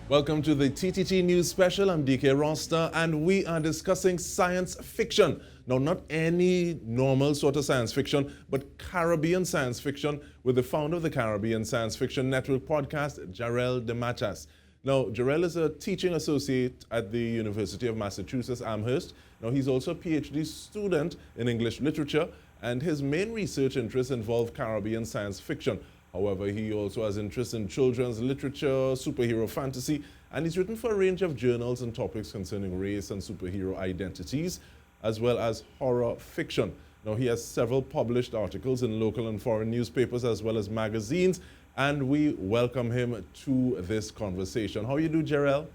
Welcome to the TTT News Special. I'm DK Roster, and we are discussing science fiction. Now, not any normal sort of science fiction, but Caribbean science fiction with the founder of the Caribbean Science Fiction Network podcast, Jarrel De Matas. Now, Jarrel is a teaching associate at the University of Massachusetts, Amherst. Now, he's also a PhD student in English literature, and his main research interests involve Caribbean science fiction. However, he also has interest in children's literature, superhero fantasy, and he's written for a range of journals and topics concerning race and superhero identities, as well as horror fiction. Now, he has several published articles in local and foreign newspapers, as well as magazines, and we welcome him to this conversation. How you do, Jarrel?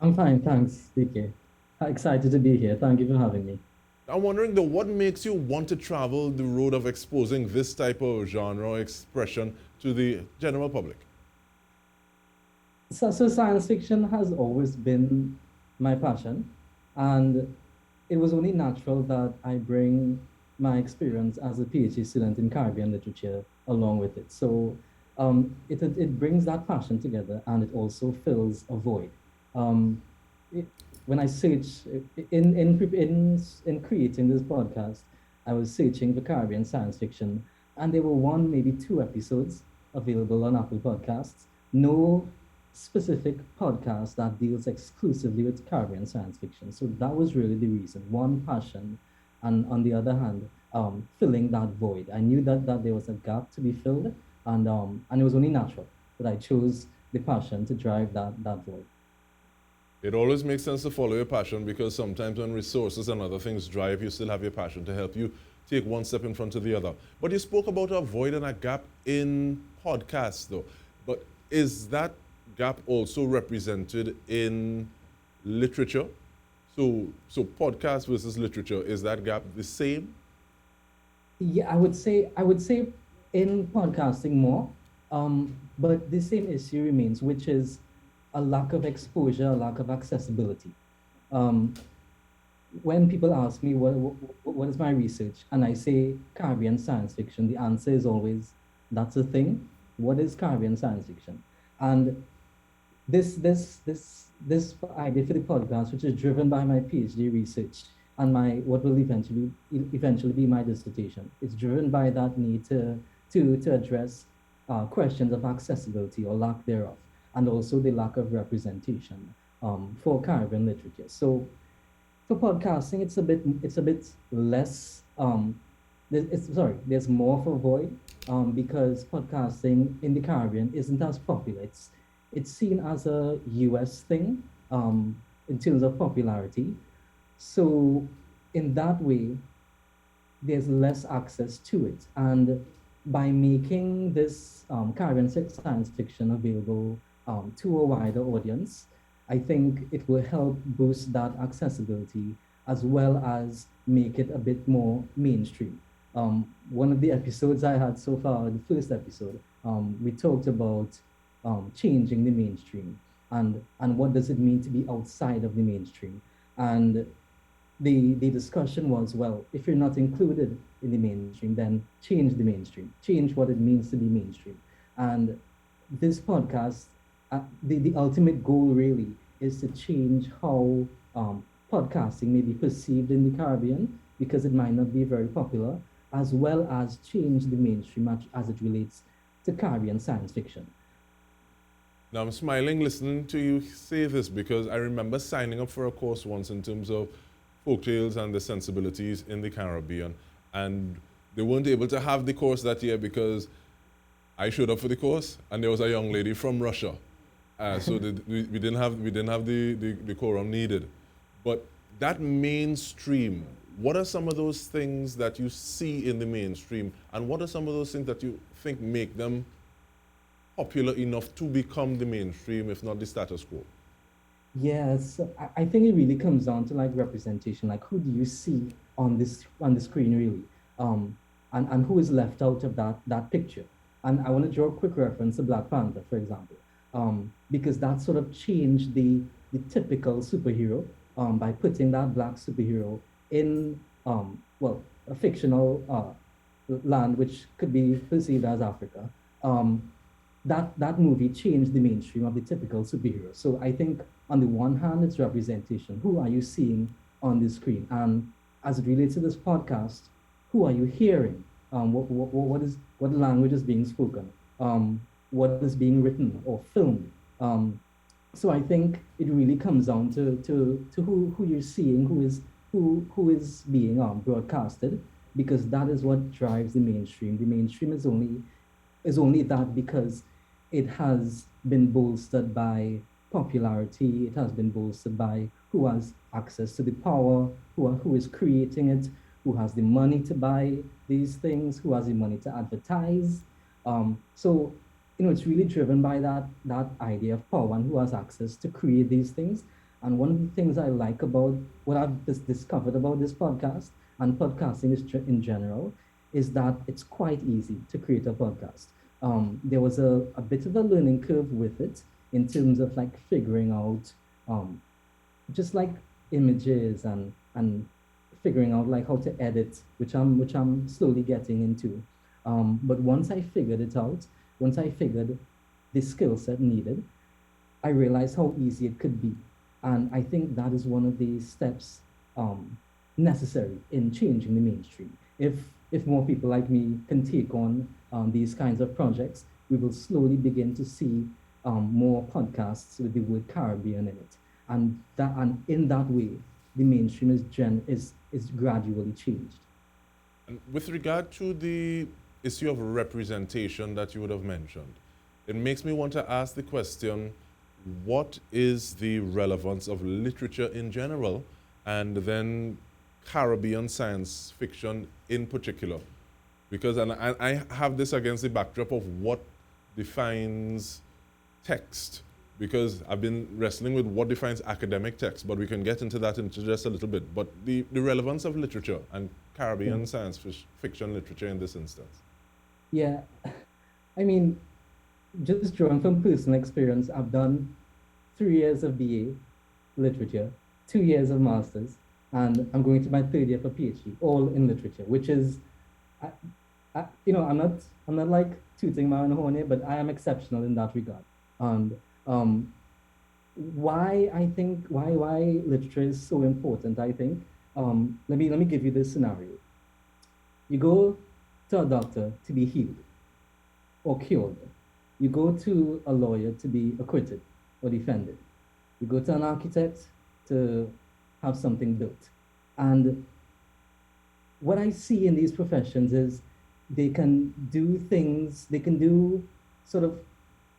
I'm fine, thanks, DK. Excited to be here. Thank you for having me. I'm wondering, though, what makes you want to travel the road of exposing this type of genre or expression to the general public? So science fiction has always been my passion, and it was only natural that I bring my experience as a PhD student in Caribbean literature along with it. So it brings that passion together, and it also fills a void. Um, when I search in creating this podcast, I was searching for Caribbean science fiction, and there were one, maybe two episodes available on Apple Podcasts. No specific podcast that deals exclusively with Caribbean science fiction. So that was really the reason. One, passion, and on the other hand, filling that void. I knew that there was a gap to be filled, and it was only natural that I chose the passion to drive that void. It always makes sense to follow your passion, because sometimes when resources and other things drive, you still have your passion to help you take one step in front of the other. But you spoke about a void and a gap in podcasts, though. But is that gap also represented in literature? So podcast versus literature, is that gap the same? Yeah, I would say in podcasting more, but the same issue remains, which is a lack of exposure, a lack of accessibility. Um, when people ask me what is my research, and I say Caribbean science fiction, the answer is always that's a thing. What is Caribbean science fiction? And this idea for the podcast, which is driven by my PhD research and my what will eventually be my dissertation, it's driven by that need to address questions of accessibility or lack thereof, and also the lack of representation for Caribbean literature. So for podcasting, it's a bit less. There's more of a void because podcasting in the Caribbean isn't as popular. It's seen as a US thing in terms of popularity. So in that way, there's less access to it. And by making this Caribbean science fiction available to a wider audience, I think it will help boost that accessibility as well as make it a bit more mainstream. One of the episodes I had so far, the first episode, we talked about changing the mainstream and what does it mean to be outside of the mainstream. And the discussion was, well, if you're not included in the mainstream, then change the mainstream, change what it means to be mainstream. And this podcast, the ultimate goal really is to change how podcasting may be perceived in the Caribbean, because it might not be very popular, as well as change the mainstream as it relates to Caribbean science fiction. Now, I'm smiling listening to you say this, because I remember signing up for a course once in terms of folktales and the sensibilities in the Caribbean. And they weren't able to have the course that year because I showed up for the course and there was a young lady from Russia. So we didn't have the quorum needed. But that mainstream, what are some of those things that you see in the mainstream, and what are some of those things that you think make them popular enough to become the mainstream, if not the status quo? Yes, I think it really comes down to like representation. Like, who do you see on the screen really, and who is left out of that picture? And I want to draw a quick reference to Black Panther, for example, because that sort of changed the typical superhero by putting that black superhero in a fictional land which could be perceived as Africa. that movie changed the mainstream of the typical superhero. So I think on the one hand, it's representation. Who are you seeing on the screen? And as it relates to this podcast, who are you hearing? What language is being spoken? What is being written or filmed? So I think it really comes down to who you're seeing, who is being broadcasted, because that is what drives the mainstream. The mainstream is only that because it has been bolstered by popularity. It has been bolstered by who has access to the power, who is creating it, who has the money to buy these things, who has the money to advertise. So it's really driven by that idea of power and who has access to create these things. And one of the things I like about what I've discovered about this podcast and podcasting in general is that it's quite easy to create a podcast. There was a bit of a learning curve with it in terms of like figuring out just like images and figuring out like how to edit, which I'm slowly getting into. But once I figured it out, once I figured the skill set needed, I realized how easy it could be. And I think that is one of the steps necessary in changing the mainstream. If more people like me can take on these kinds of projects, we will slowly begin to see more podcasts with the word Caribbean in it, and in that way, the mainstream is gradually changed. And with regard to the issue of representation that you would have mentioned, it makes me want to ask the question, what is the relevance of literature in general and then Caribbean science fiction in particular? Because I have this against the backdrop of what defines text, because I've been wrestling with what defines academic text, but we can get into that in just a little bit. But the relevance of literature and Caribbean science fiction literature in this instance. Yeah, I mean, just drawing from personal experience, I've done 3 years of BA literature, 2 years of masters, and I'm going to my third year for PhD, all in literature, which is, I'm not like tooting my own horn here, but I am exceptional in that regard. And why literature is so important, I think. Let me give you this scenario. You go to a doctor to be healed or cured. You go to a lawyer to be acquitted or defended. You go to an architect to have something built. And what I see in these professions is they can do things, they can do sort of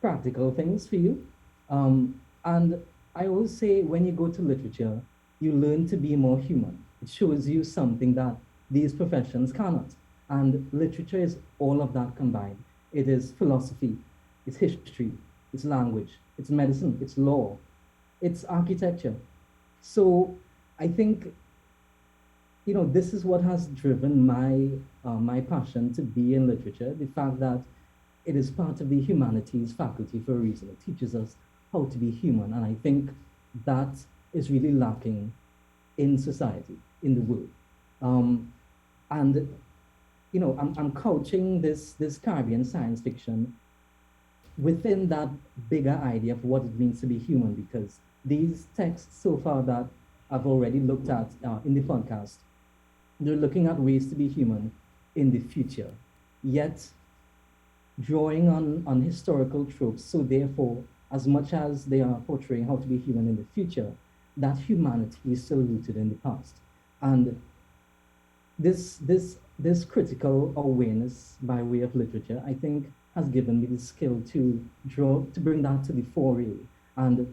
practical things for you. And I always say when you go to literature, you learn to be more human. It shows you something that these professions cannot. And literature is all of that combined. It is philosophy, it's history, it's language, it's medicine, it's law, it's architecture. So I think, this is what has driven my passion to be in literature, the fact that it is part of the humanities faculty for a reason. It teaches us how to be human. And I think that is really lacking in society, in the world. I'm couching this Caribbean science fiction within that bigger idea of what it means to be human, because these texts so far that I've already looked at in the podcast, they're looking at ways to be human in the future, yet drawing on historical tropes. So therefore, as much as they are portraying how to be human in the future, that humanity is still rooted in the past. And this critical awareness by way of literature, I think, has given me the skill to bring that to the fore, really. And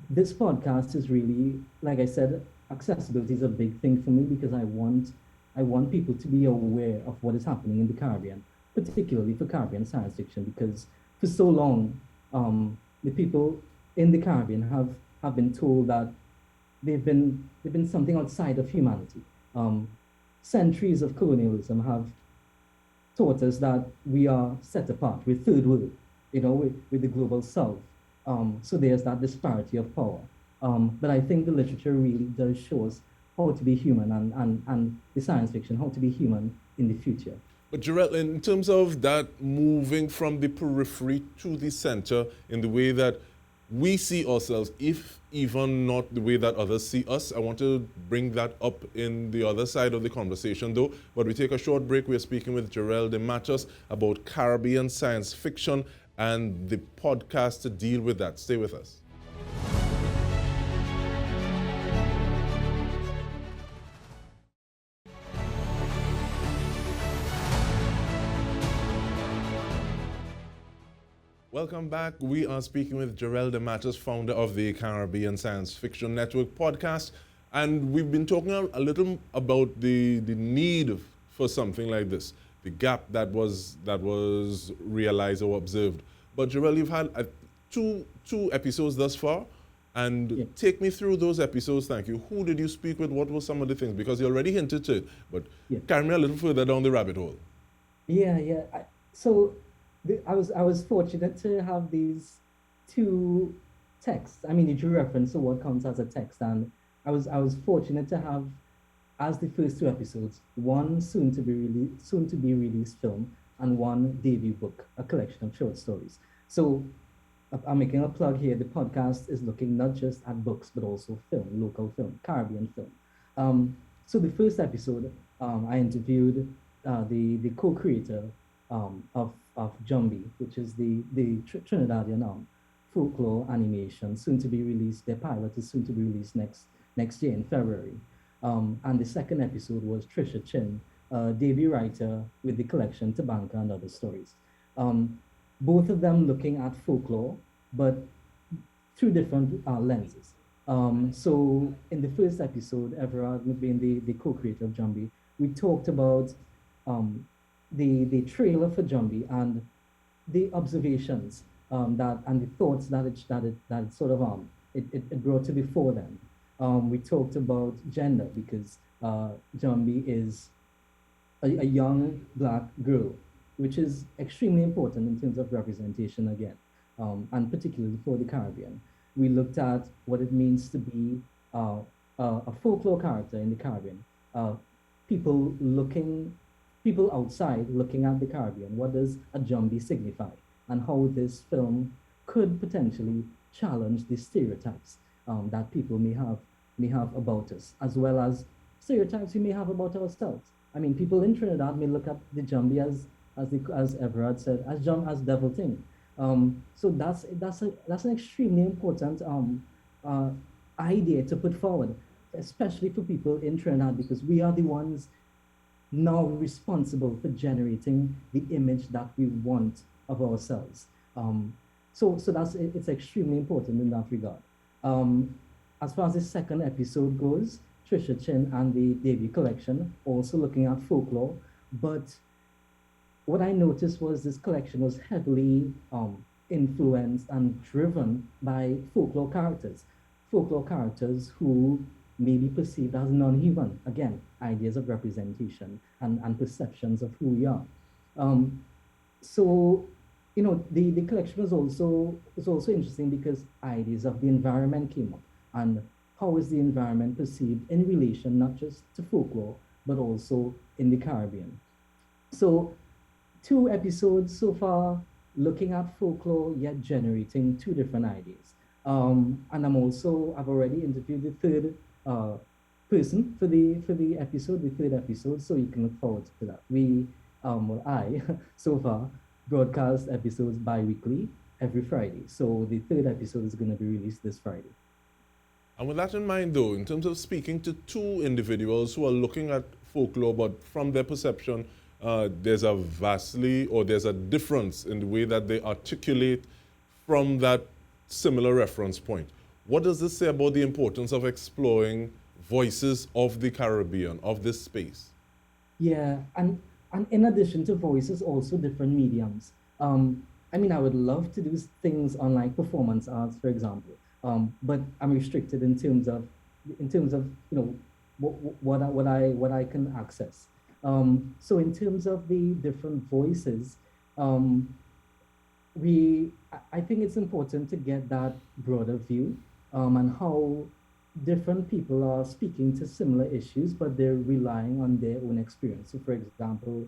this podcast is really, like I said, accessibility is a big thing for me, because I want people to be aware of what is happening in the Caribbean, particularly for Caribbean science fiction, because for so long, the people in the Caribbean have been told that they've been something outside of humanity. Centuries of colonialism have taught us that we are set apart, we're third world, with the global south. So there's that disparity of power. But I think the literature really does show us how to be human, and the science fiction, how to be human in the future. But Jarrell, in terms of that moving from the periphery to the center in the way that we see ourselves, if even not the way that others see us, I want to bring that up in the other side of the conversation though. But we take a short break. We're speaking with Jarrel De Matas about Caribbean science fiction and the podcast to deal with that. Stay with us. Welcome back. We are speaking with Jarrel De Matas, founder of the Caribbean Science Fiction Network podcast. And we've been talking a little about the need for something like this, the gap that was realized or observed. But Jarrel, you've had two episodes thus far. And take me through those episodes, thank you. Who did you speak with? What were some of the things? Because you already hinted to it, but carry me a little further down the rabbit hole. I was fortunate to have these two texts. I mean, you drew reference to what counts as a text, and I was fortunate to have as the first two episodes one soon to be released film and one debut book, a collection of short stories. So I'm making a plug here. The podcast is looking not just at books but also film, local film, Caribbean film. So the first episode, I interviewed the co-creator of Jumbie, which is the Trinidadian folklore animation, soon to be released. Their pilot is soon to be released next year in February. And the second episode was Trisha Chin, a debut writer with the collection Tabanka and Other Stories. Both of them looking at folklore, but through different lenses. So in the first episode, Everard being the co-creator of Jumbie, we talked about the trailer for Jumbie and the observations and the thoughts that it sort of it brought to the fore then. We talked about gender because Jumbie is a young Black girl, which is extremely important in terms of representation again, and particularly for the Caribbean. We looked at what it means to be a folklore character in the Caribbean. People outside looking at the Caribbean, what does a Jumbie signify? And how this film could potentially challenge the stereotypes that people may have about us, as well as stereotypes we may have about ourselves. I mean, people in Trinidad may look at the Jumbie as Everard said, as devil thing. So that's an extremely important idea to put forward, especially for people in Trinidad, because we are the ones now responsible for generating the image that we want of ourselves. So it's extremely important in that regard. As far as the second episode goes, Trisha Chin and the debut collection, also looking at folklore, but what I noticed was this collection was heavily influenced and driven by folklore characters who may be perceived as non-human. Again, ideas of representation and perceptions of who we are. So, the collection was also interesting because ideas of the environment came up, and how is the environment perceived in relation not just to folklore but also in the Caribbean. So 2 episodes so far looking at folklore yet generating 2 different ideas. And I've already interviewed the third person for the third episode, so you can look forward to that. I so far broadcast episodes bi-weekly every Friday. So the third episode is going to be released this Friday. And with that in mind, though, in terms of speaking to 2 individuals who are looking at folklore, but from their perception, there's a difference in the way that they articulate from that similar reference point. What does this say about the importance of exploring voices of the Caribbean, of this space? Yeah, and in addition to voices, also different mediums. I mean, I would love to do things on like performance arts, for example, but I'm restricted in terms of what I can access. So in terms of the different voices, I think it's important to get that broader view and how different people are speaking to similar issues, but they're relying on their own experience. So for example,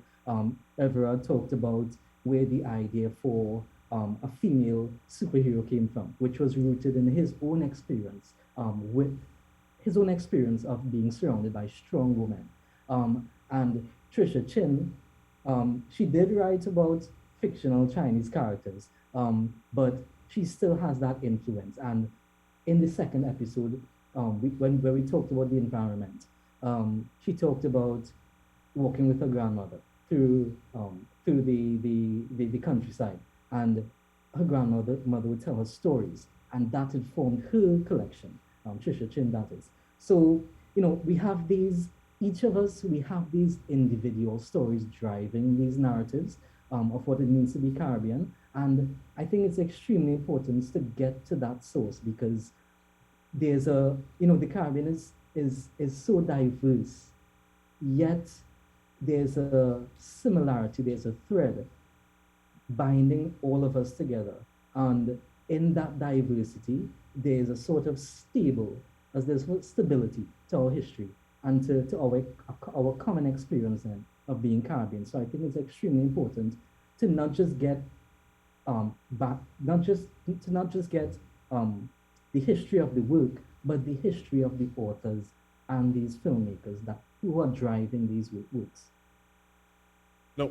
Everard talked about where the idea for a female superhero came from, which was rooted in his own experience with his own experience of being surrounded by strong women. And Trisha Chin, she did write about fictional Chinese characters, but she still has that influence. And in the second episode, where we talked about the environment, she talked about walking with her grandmother through the countryside, and her grandmother would tell her stories, and that informed her collection. Trisha Chin, that is. So we have these. Each of us, we have these individual stories driving these narratives of what it means to be Caribbean, and I think it's extremely important to get to that source, because there's the Caribbean is so diverse, yet there's a similarity, there's a thread binding all of us together. And in that diversity, there's a sort of there's stability to our history and to our common experience then of being Caribbean. So I think it's extremely important to not just get not just get the history of the work, but the history of the authors and these filmmakers who are driving these works. Now,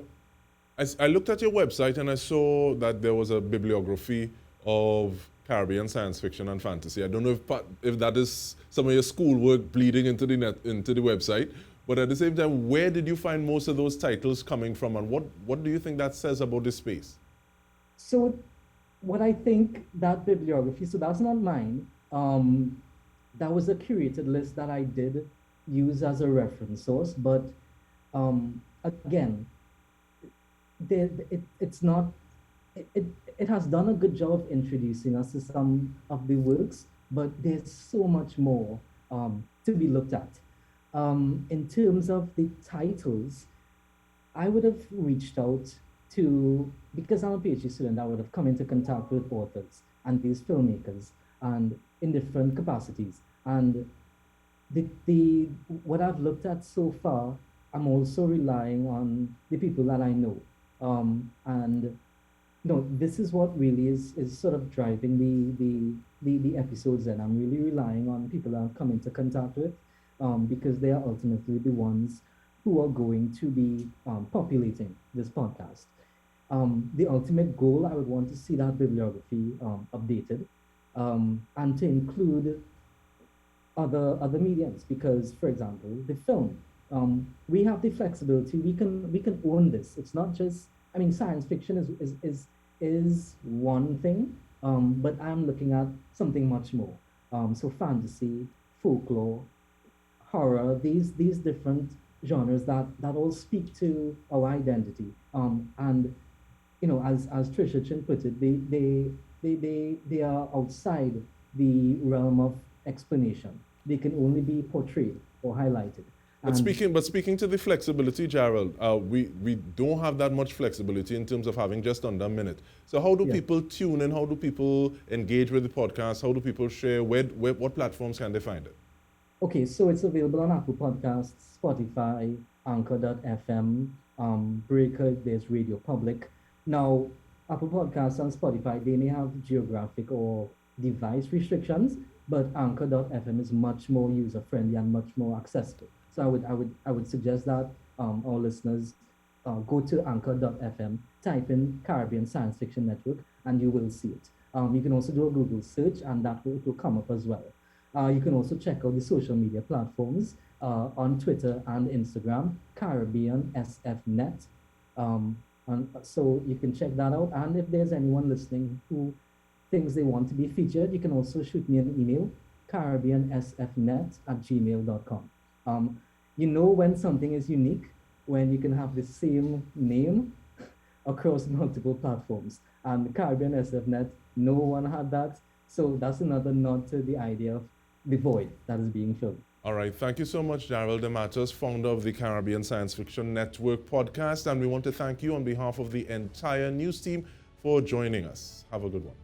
I looked at your website and I saw that there was a bibliography of Caribbean science fiction and fantasy. I don't know if that is some of your schoolwork bleeding into the website, but at the same time, where did you find most of those titles coming from, and what do you think that says about this space? So what I think that bibliography, so that's not mine, that was a curated list that I did use as a reference source, but again, it has done a good job of introducing us to some of the works, but there's so much more to be looked at. In terms of the titles, I would have reached out because I'm a PhD student, I would have come into contact with authors and these filmmakers and in different capacities. And what I've looked at so far, I'm also relying on the people that I know. And this is what really is sort of driving the episodes, and I'm really relying on people that I've come into contact with, because they are ultimately the ones who are going to be populating this podcast. The ultimate goal, I would want to see that bibliography updated, and to include other mediums, because, for example, the film, we have the flexibility. We can own this. It's not just, science fiction is one thing, but I'm looking at something much more. So fantasy, folklore, horror, these different genres that all speak to our identity. And as Trisha Chin put it, they are outside the realm of explanation. They can only be portrayed or highlighted. But speaking to the flexibility, Jarrel, we don't have that much flexibility in terms of having just under a minute. So how do people tune in? How do people engage with the podcast? How do people share? What platforms can they find it? Okay, so it's available on Apple Podcasts, Spotify, Anchor.fm, Breaker, there's Radio Public. Now, Apple Podcasts and Spotify, they may have geographic or device restrictions, but Anchor.fm is much more user-friendly and much more accessible. So I would suggest that our listeners go to Anchor.fm, type in Caribbean Science Fiction Network, and you will see it. You can also do a Google search, and it will come up as well. You can also check out the social media platforms on Twitter and Instagram, Caribbean SFNet. And so you can check that out. And if there's anyone listening who thinks they want to be featured, you can also shoot me an email, caribbeansfnet@gmail.com. When something is unique, when you can have the same name across multiple platforms. And Caribbean SFNet, no one had that. So that's another nod to the idea of the void that is being filled. All right. Thank you so much, Jarrel De Matas, founder of the Caribbean Science Fiction Network podcast. And we want to thank you on behalf of the entire news team for joining us. Have a good one.